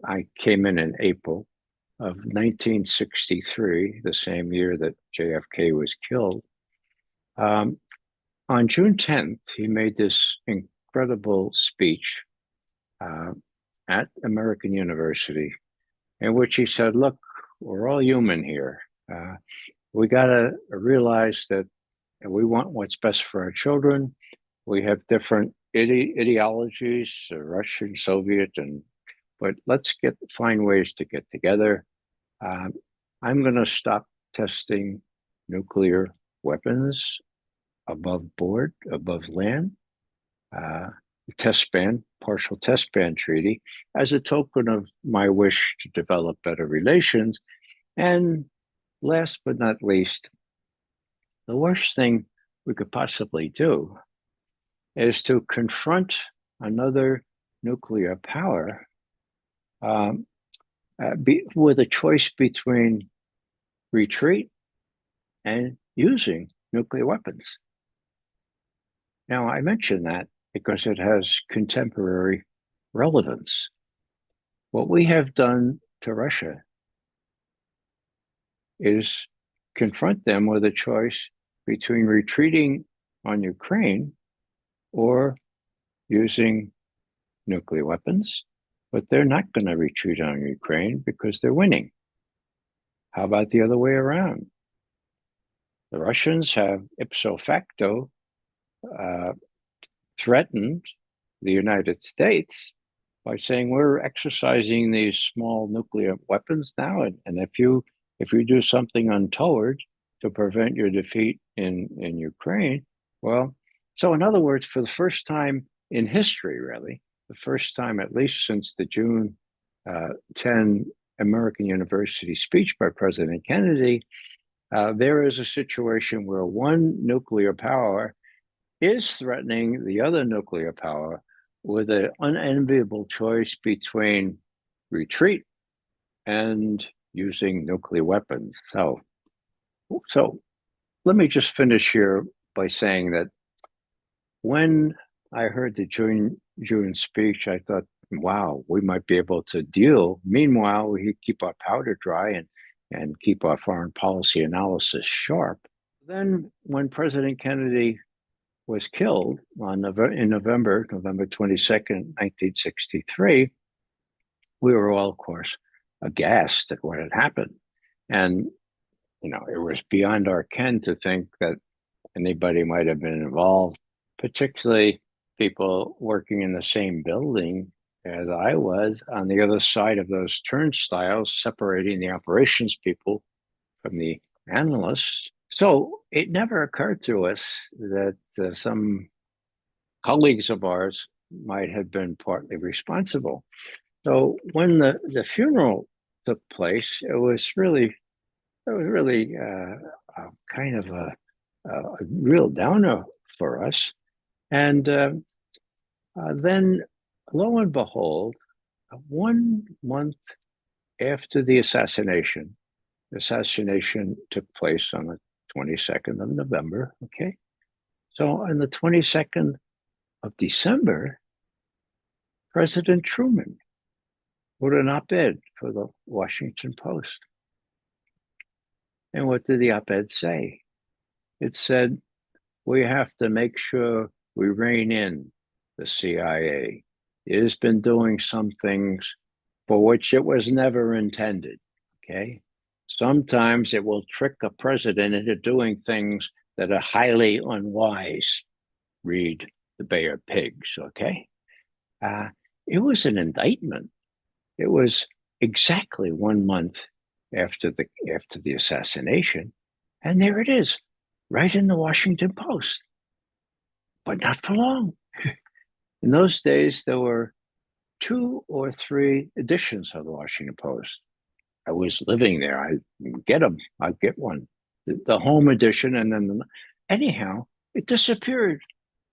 I came in April of 1963, the same year that JFK was killed. Um, on June 10th, he made this incredible speech uh, at American University in which he said, look, we're all human here. We got to realize that we want what's best for our children. We have different ideologies, Russian, Soviet, but let's find ways to get together. Um, I'm going to stop testing nuclear weapons above board, above land. Uh, Test ban, partial test ban treaty, as a token of my wish to develop better relations. And last but not least, the worst thing we could possibly do is to confront another nuclear power um, with a choice between retreat and using nuclear weapons. Now, I mention that because it has contemporary relevance. What we have done to Russia is confront them with a choice between retreating on Ukraine or using nuclear weapons, but they're not going to retreat on Ukraine because they're winning. How about the other way around? The Russians have ipso facto uh, threatened the United States by saying we're exercising these small nuclear weapons now, and if you do something untoward to prevent your defeat in Ukraine, well, so in other words, for the first time in history, really, the first time at least since the June 10 American University speech by President Kennedy, there is a situation where one nuclear power is threatening the other nuclear power with an unenviable choice between retreat and using nuclear weapons. So let me just finish here by saying that when I heard the June speech, I thought, wow, we might be able to deal. Meanwhile, we keep our powder dry and keep our foreign policy analysis sharp. Then when President Kennedy was killed in November 22nd, 1963, we were all, of course, aghast at what had happened. And, it was beyond our ken to think that anybody might have been involved, particularly people working in the same building as I was on the other side of those turnstiles, separating the operations people from the analysts. So it never occurred to us that some colleagues of ours might have been partly responsible. So when the funeral took place, it was really kind of a real downer for us. And then, lo and behold, 1 month after the assassination took place on the 22nd of November. Okay. So on the 22nd of December, President Truman wrote an op-ed for the Washington Post. And what did the op-ed say? It said, we have to make sure we rein in the CIA. It has been doing some things for which it was never intended. Okay. Sometimes it will trick a president into doing things that are highly unwise. Read the Bay of Pigs. Okay. It was an indictment. It was exactly 1 month after the assassination, and there it is, right in the Washington Post. But not for long. In those days, there were 2 or 3 editions of the Washington Post. I was living there. I'd get one, the home edition, and then anyhow, it disappeared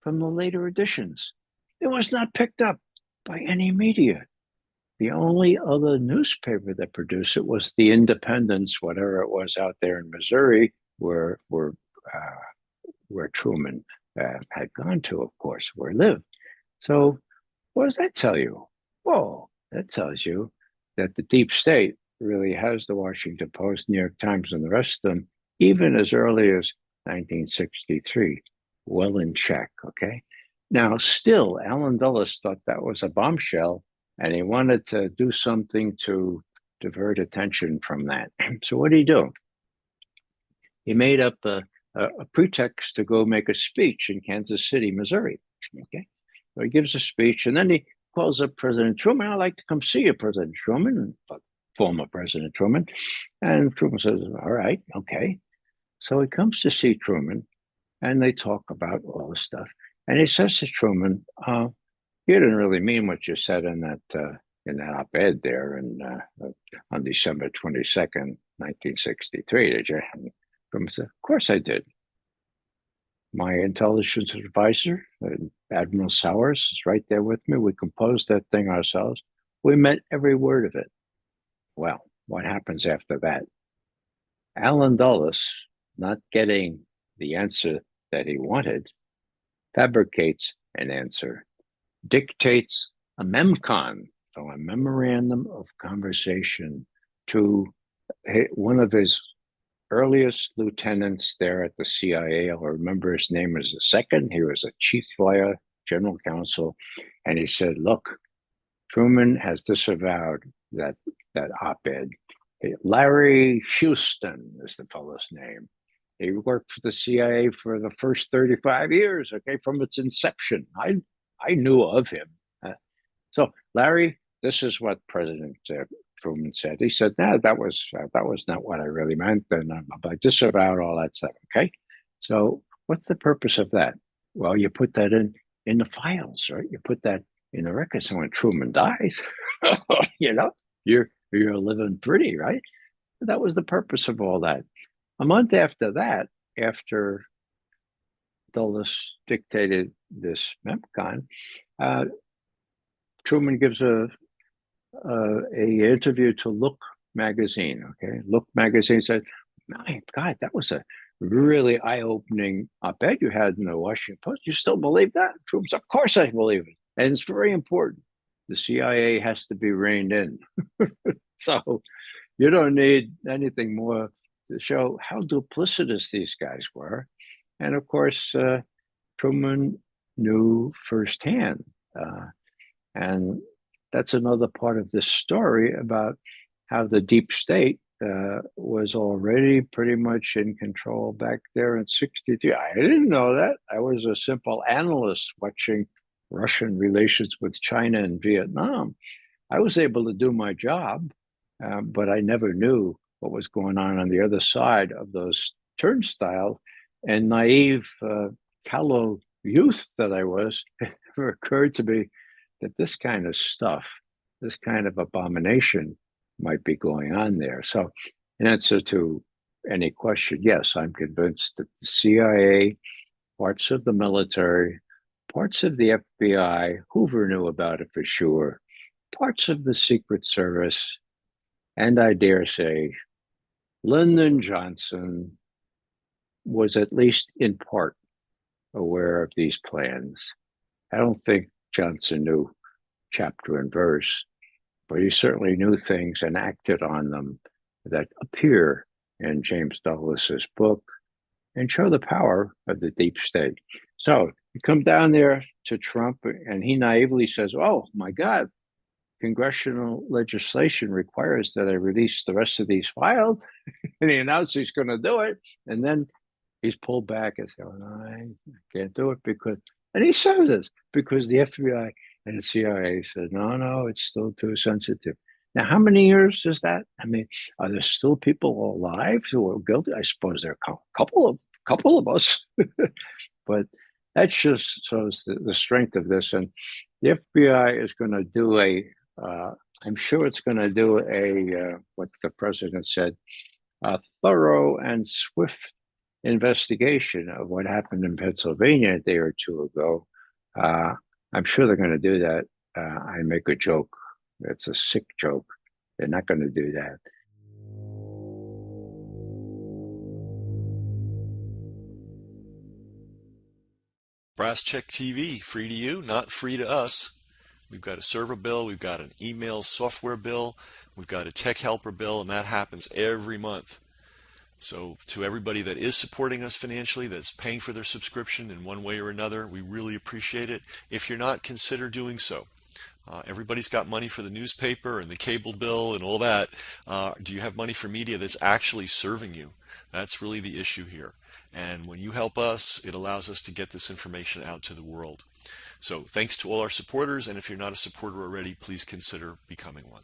from the later editions. It was not picked up by any media. The only other newspaper that produced it was the Independence, whatever it was out there in Missouri, where Truman had gone to, of course, where he lived. So, what does that tell you? Whoa, that tells you that the deep state really has the Washington Post, New York Times, and the rest of them, even as early as 1963, well in check. Okay. Now, still, Alan Dulles thought that was a bombshell, and he wanted to do something to divert attention from that. So, what did he do? He made up a pretext to go make a speech in Kansas City, Missouri. Okay. So he gives a speech, and then he calls up President Truman. I'd like to come see you, President Truman, former President Truman. And Truman says, all right, okay. So he comes to see Truman, and they talk about all this stuff. And he says to Truman, you didn't really mean what you said in that op-ed there on December 22nd, 1963, did you? Truman said, of course I did. My intelligence advisor, Admiral Sowers, is right there with me. We composed that thing ourselves. We meant every word of it. Well, what happens after that? Alan Dulles, not getting the answer that he wanted, fabricates an answer, dictates a memcon, so a memorandum of conversation, to one of his earliest lieutenants there at the CIA. I'll remember his name as the second. He was a chief lawyer, general counsel, and he said, look, Truman has disavowed that op-ed. Larry Houston is the fellow's name. He worked for the CIA for the first 35 years, okay, from its inception. I knew of him. So, Larry, this is what President Truman said. He said, "No, that was not what I really meant, and I disavowed all that stuff." Okay, so what's the purpose of that? Well, you put that in the files, right? You put that in the records, and when Truman dies, you know, you're living pretty, right? That was the purpose of all that. A month after that, after Dulles dictated this MEMCON, Truman gives a interview to Look magazine. Okay, Look magazine said, "My God, that was a really eye-opening op-ed you had in the Washington Post. You still believe that?" Truman said, "Of course I believe it, and it's very important. The CIA has to be reined in." So you don't need anything more to show how duplicitous these guys were. And of course, Truman knew firsthand. And that's another part of this story about how the deep state was already pretty much in control back there in 63. I didn't know that. I was a simple analyst watching Russian relations with China and Vietnam. I was able to do my job, but I never knew what was going on the other side of those turnstiles. And naive, callow youth that I was, it never occurred to me that this kind of stuff, this kind of abomination might be going on there. So, in answer to any question, yes, I'm convinced that the CIA, parts of the military, parts of the FBI, Hoover knew about it for sure, parts of the Secret Service, and I dare say Lyndon Johnson was at least in part aware of these plans. I don't think Johnson knew chapter and verse, but he certainly knew things and acted on them that appear in James Douglas's book and show the power of the deep state. So you come down there to Trump, and he naively says, "Oh my God, congressional legislation requires that I release the rest of these files." And he announced he's going to do it. And then he's pulled back and said, "No, I can't do it because," and he says this, because the FBI and the CIA said, no, it's still too sensitive. Now, how many years is that? I mean, are there still people alive who are guilty? I suppose there are a couple of us, but that just shows the strength of this. And the FBI is going to do I'm sure it's going to do what the president said, a thorough and swift investigation of what happened in Pennsylvania a day or two ago. I'm sure they're going to do that. I make a joke. It's a sick joke. They're not going to do that. Brass Check TV, free to you, not free to us. We've got a server bill, we've got an email software bill, we've got a tech helper bill, and that happens every month. So to everybody that is supporting us financially, that's paying for their subscription in one way or another, we really appreciate it. If you're not, consider doing so. Everybody's got money for the newspaper and the cable bill and all that. Do you have money for media that's actually serving you? That's really the issue here. And when you help us, it allows us to get this information out to the world. So thanks to all our supporters, and if you're not a supporter already, please consider becoming one.